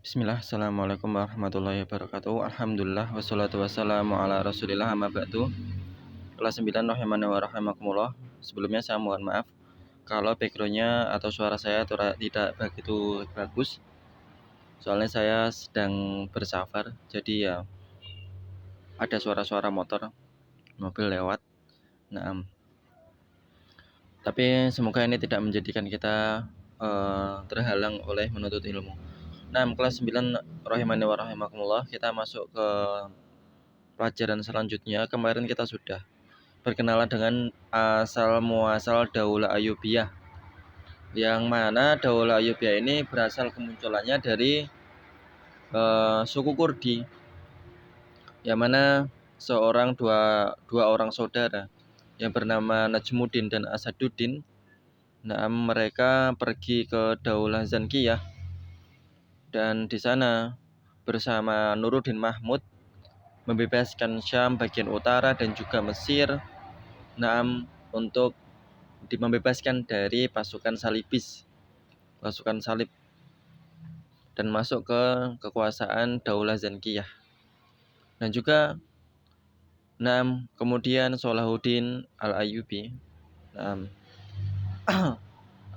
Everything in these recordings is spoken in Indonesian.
Bismillah, Assalamualaikum warahmatullahi wabarakatuh. Alhamdulillah, wassalatu wassalamu ala rasulillah, amma ba'du. Kelas 9 rahimani wa rahimakumullah. Sebelumnya saya mohon maaf kalau backgroundnya atau suara saya tidak begitu bagus. Soalnya saya sedang bersafar, jadi ya ada suara-suara mobil lewat. Nah, tapi semoga ini tidak menjadikan kita terhalang oleh menuntut ilmu. Nah, kelas 9 rahimani wa rahimakumullah, kita masuk ke pelajaran selanjutnya. Kemarin kita sudah berkenalan dengan asal muasal Daulah Ayyubiyah, yang mana Daulah Ayyubiyah ini berasal kemunculannya dari suku Kurdi, yang mana dua orang saudara yang bernama Najmuddin dan Asaduddin. Nah, mereka pergi ke Daulah Zankiyah dan di sana bersama Nuruddin Mahmud membebaskan Syam bagian utara dan juga Mesir. Naam, untuk membebaskan dari pasukan salib, dan masuk ke kekuasaan Daulah Zankiyah. Dan juga kemudian Salahuddin Al-Ayyubi.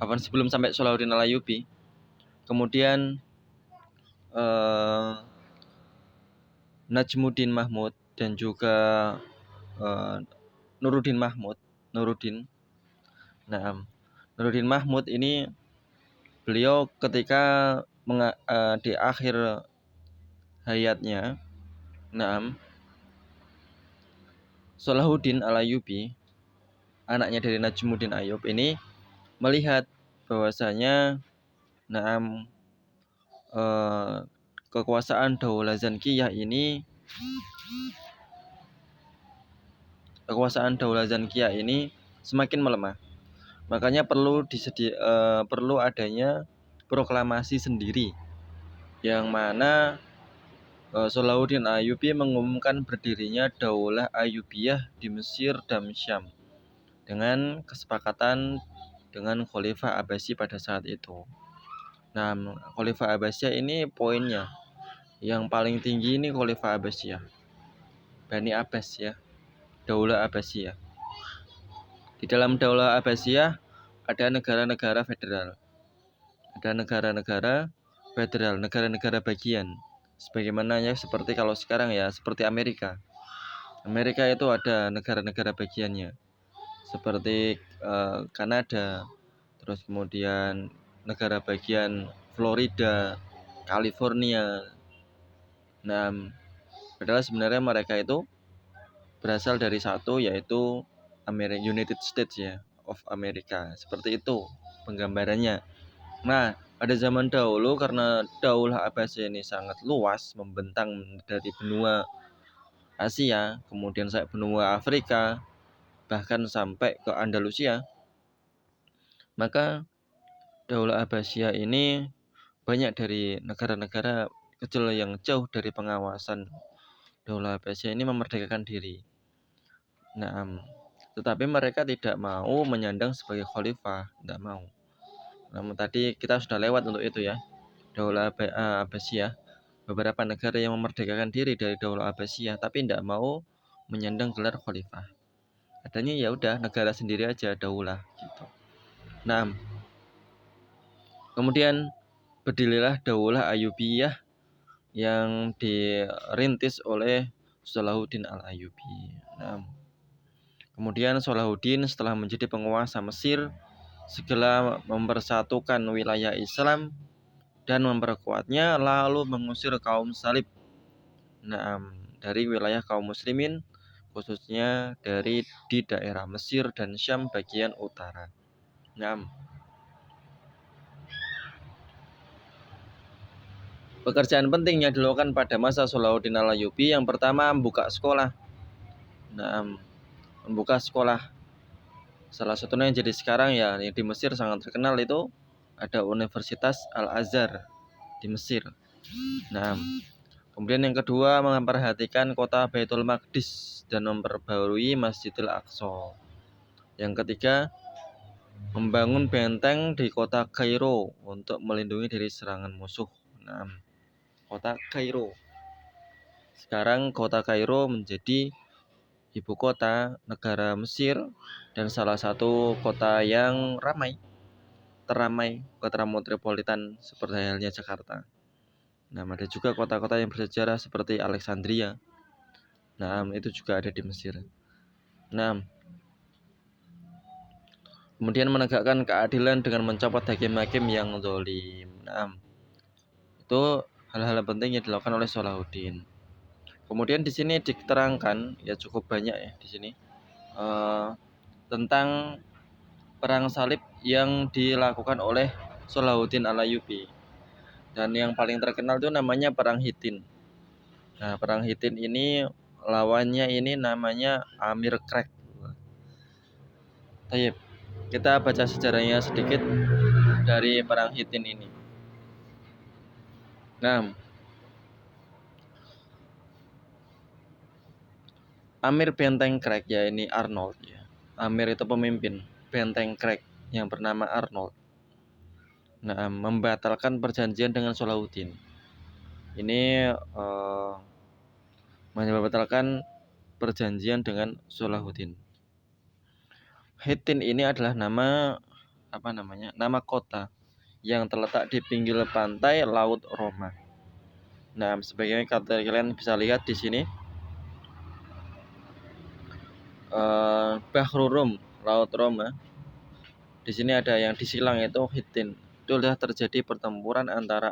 Sebelum sampai Salahuddin Al-Ayyubi, kemudian Najmuddin Mahmud dan juga Nuruddin Mahmud. Nuruddin Mahmud ini, beliau ketika di akhir hayatnya, Salahuddin Al-Ayyubi, anaknya dari Najmuddin Ayyub ini, melihat bahwasanya kekuasaan Daulah Zankiyah ini semakin melemah. Makanya perlu adanya proklamasi sendiri, yang mana Salahuddin Ayyubi mengumumkan berdirinya Daulah Ayyubiyah di Mesir dan Syam dengan kesepakatan dengan Khalifah Abbasi pada saat itu. Nah, Khalifah Abbasiyah ini poinnya yang paling tinggi ini Khalifah Abbasiyah, Bani Abbas ya, Daulah Abbasiyah. Di dalam Daulah Abbasiyah ada negara-negara federal, negara-negara bagian. Sebagaimana ya seperti kalau sekarang ya, seperti Amerika. Amerika itu ada negara-negara bagiannya, seperti Kanada, terus kemudian negara bagian Florida, California. Padahal sebenarnya mereka itu berasal dari satu, yaitu United States ya, of America. Seperti itu penggambarannya. Nah, pada zaman dahulu karena Daulah Abbasiyah ini sangat luas, membentang dari benua Asia, kemudian sampai benua Afrika, bahkan sampai ke Andalusia, maka Daulah Abbasiyah ini banyak dari negara-negara kecil yang jauh dari pengawasan Daulah Abbasiyah ini memerdekakan diri. Tetapi mereka tidak mau menyandang sebagai khalifah, tidak mau. Namun tadi kita sudah lewat untuk itu ya, Daulah Abbasiyah. Beberapa negara yang memerdekakan diri dari Daulah Abbasiyah tapi tidak mau menyandang gelar khalifah. Adanya ya udah negara sendiri aja, daulah gitu. Kemudian berdirilah Daulah Ayyubiyah yang dirintis oleh Salahuddin Al-Ayyubi. Kemudian Salahuddin setelah menjadi penguasa Mesir, segera mempersatukan wilayah Islam dan memperkuatnya, lalu mengusir kaum salib dari wilayah kaum muslimin, khususnya di daerah Mesir dan Syam bagian utara. Pekerjaan penting yang dilakukan pada masa Salahuddin Al-Ayyubi, yang pertama membuka sekolah. Membuka sekolah. Salah satunya yang jadi sekarang ya, yang di Mesir sangat terkenal itu ada Universitas Al-Azhar di Mesir. Kemudian yang kedua, memperhatikan kota Baitul Maqdis dan memperbarui Masjidil Aqsa. Yang ketiga, membangun benteng di kota Kairo untuk melindungi dari serangan musuh. kota Kairo. Sekarang kota Kairo menjadi ibu kota negara Mesir dan salah satu kota yang teramai, kota metropolitan seperti halnya Jakarta. Nah, ada juga kota-kota yang bersejarah seperti Alexandria. Nah, itu juga ada di Mesir. Nah, kemudian menegakkan keadilan dengan mencopot hakim-hakim yang zalim. Nah, itu hal-hal penting yang dilakukan oleh Salahuddin. Kemudian di sini diterangkan ya cukup banyak ya di sini tentang perang salib yang dilakukan oleh Salahuddin Al-Ayyubi. Dan yang paling terkenal itu namanya perang Hittin. Nah, perang Hittin ini lawannya ini namanya Amir Krek. Baik, kita baca sejarahnya sedikit dari perang Hittin ini. Nah, Amir Benteng Krek ya ini Arnold ya. Amir itu pemimpin Benteng Krek yang bernama Arnold. Nah, membatalkan perjanjian dengan Salahuddin. Ini membatalkan perjanjian dengan Salahuddin. Hittin ini adalah nama nama kota yang terletak di pinggir pantai Laut Roma. Nah, sebagaimana kalian bisa lihat di sini, Bahrul Rum, Laut Roma. Di sini ada yang disilang itu Hittin. Itu sudah terjadi pertempuran antara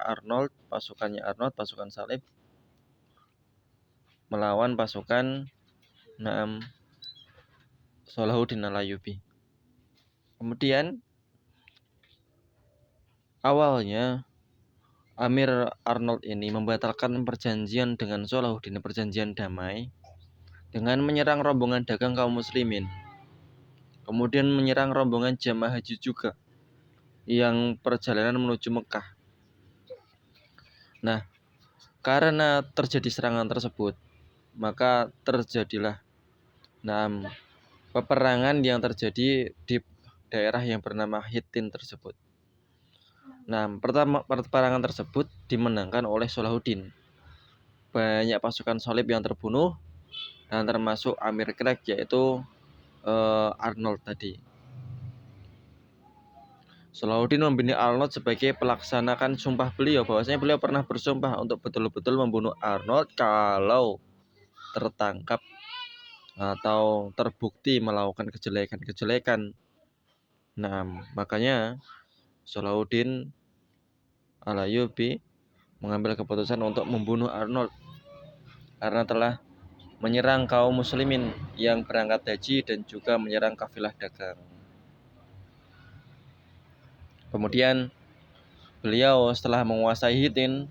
pasukan salib melawan pasukan Salahuddin Al-Ayyubi. Kemudian awalnya Amir Arnold ini membatalkan perjanjian dengan Salahuddin, perjanjian damai, dengan menyerang rombongan dagang kaum muslimin. Kemudian menyerang rombongan jamaah haji juga yang perjalanan menuju Mekah. Nah, karena terjadi serangan tersebut, maka terjadilah peperangan yang terjadi di daerah yang bernama Hittin tersebut. Nah, peperangan tersebut dimenangkan oleh Salahuddin. Banyak pasukan salib yang terbunuh dan termasuk Amir Krek yaitu Arnold tadi. Salahuddin membimbing Arnold sebagai pelaksanakan sumpah beliau, bahwasanya beliau pernah bersumpah untuk betul-betul membunuh Arnold kalau tertangkap atau terbukti melakukan kejelekan-kejelekan. Nah, makanya Salahuddin Al-Ayyubi mengambil keputusan untuk membunuh Arnold karena telah menyerang kaum muslimin yang berangkat haji dan juga menyerang kafilah dagang. Kemudian beliau setelah menguasai Hittin,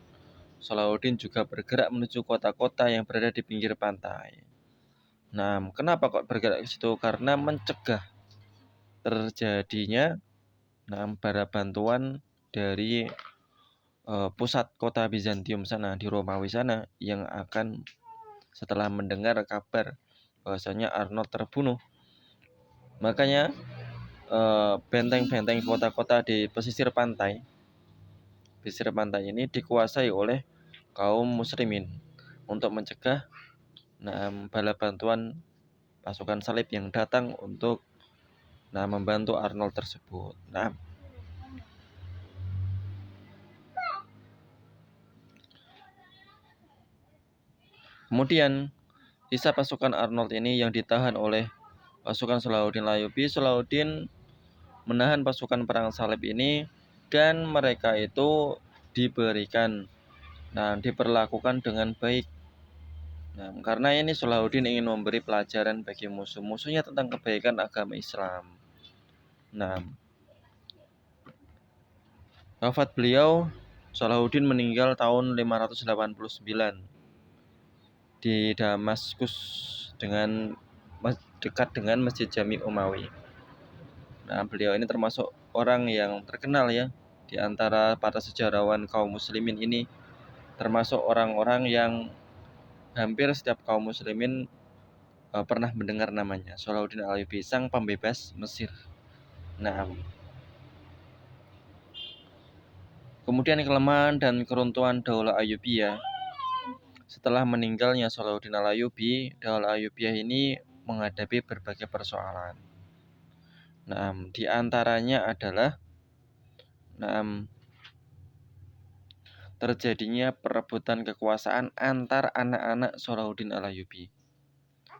Salahuddin juga bergerak menuju kota-kota yang berada di pinggir pantai. Nah, kenapa kok bergerak ke situ? Karena mencegah terjadinya bara bantuan dari pusat kota Bizantium sana, di Romawi sana, yang akan setelah mendengar kabar bahwasanya Arnold terbunuh. Makanya benteng-benteng kota-kota di pesisir pantai ini dikuasai oleh kaum muslimin untuk mencegah bala bantuan pasukan salib yang datang untuk membantu Arnold tersebut. Kemudian sisa pasukan Arnold ini yang ditahan oleh pasukan Salahuddin Al-Ayyubi. Salahuddin menahan pasukan perang salib ini dan mereka itu diperlakukan dengan baik. Karena ini Salahuddin ingin memberi pelajaran bagi musuh-musuhnya tentang kebaikan agama Islam. Wafat beliau, Salahuddin meninggal tahun 589 di Damaskus dekat dengan Masjid Jami Umawi. Beliau ini termasuk orang yang terkenal ya di antara para sejarawan kaum muslimin ini, termasuk orang-orang yang hampir setiap kaum muslimin pernah mendengar namanya, Salahuddin Al-Ayyubi, sang pembebas Mesir. Kemudian kelemahan dan keruntuhan Daulah Ayyubiyah. Setelah meninggalnya Salahuddin Al-Ayyubi, Daulah Ayyubiyah ini menghadapi berbagai persoalan. Nah, di antaranya adalah terjadinya perebutan kekuasaan antar anak-anak Salahuddin Al-Ayyubi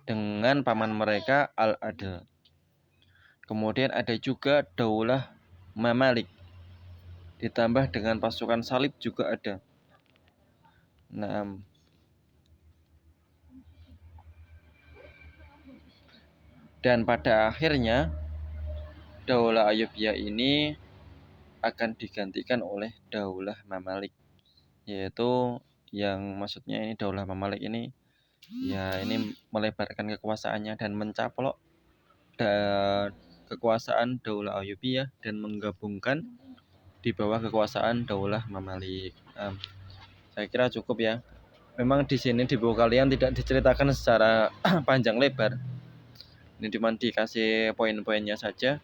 dengan paman mereka Al-Adil. Kemudian ada juga Daulah Mamalik, ditambah dengan pasukan salib juga ada. Dan pada akhirnya Daulah Ayyubiyah ini akan digantikan oleh Daulah Mamalik, yaitu yang maksudnya ini Daulah Mamalik ini ya ini melebarkan kekuasaannya dan mencaplok kekuasaan Daulah Ayyubiyah dan menggabungkan di bawah kekuasaan Daulah Mamalik. Saya kira cukup ya. Memang di sini di buku kalian tidak diceritakan secara panjang lebar. Ini cuma dikasih poin-poinnya saja.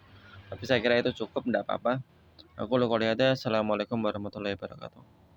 Tapi saya kira itu cukup, tidak apa-apa. Aku lo lihatnya. Assalamualaikum warahmatullahi wabarakatuh.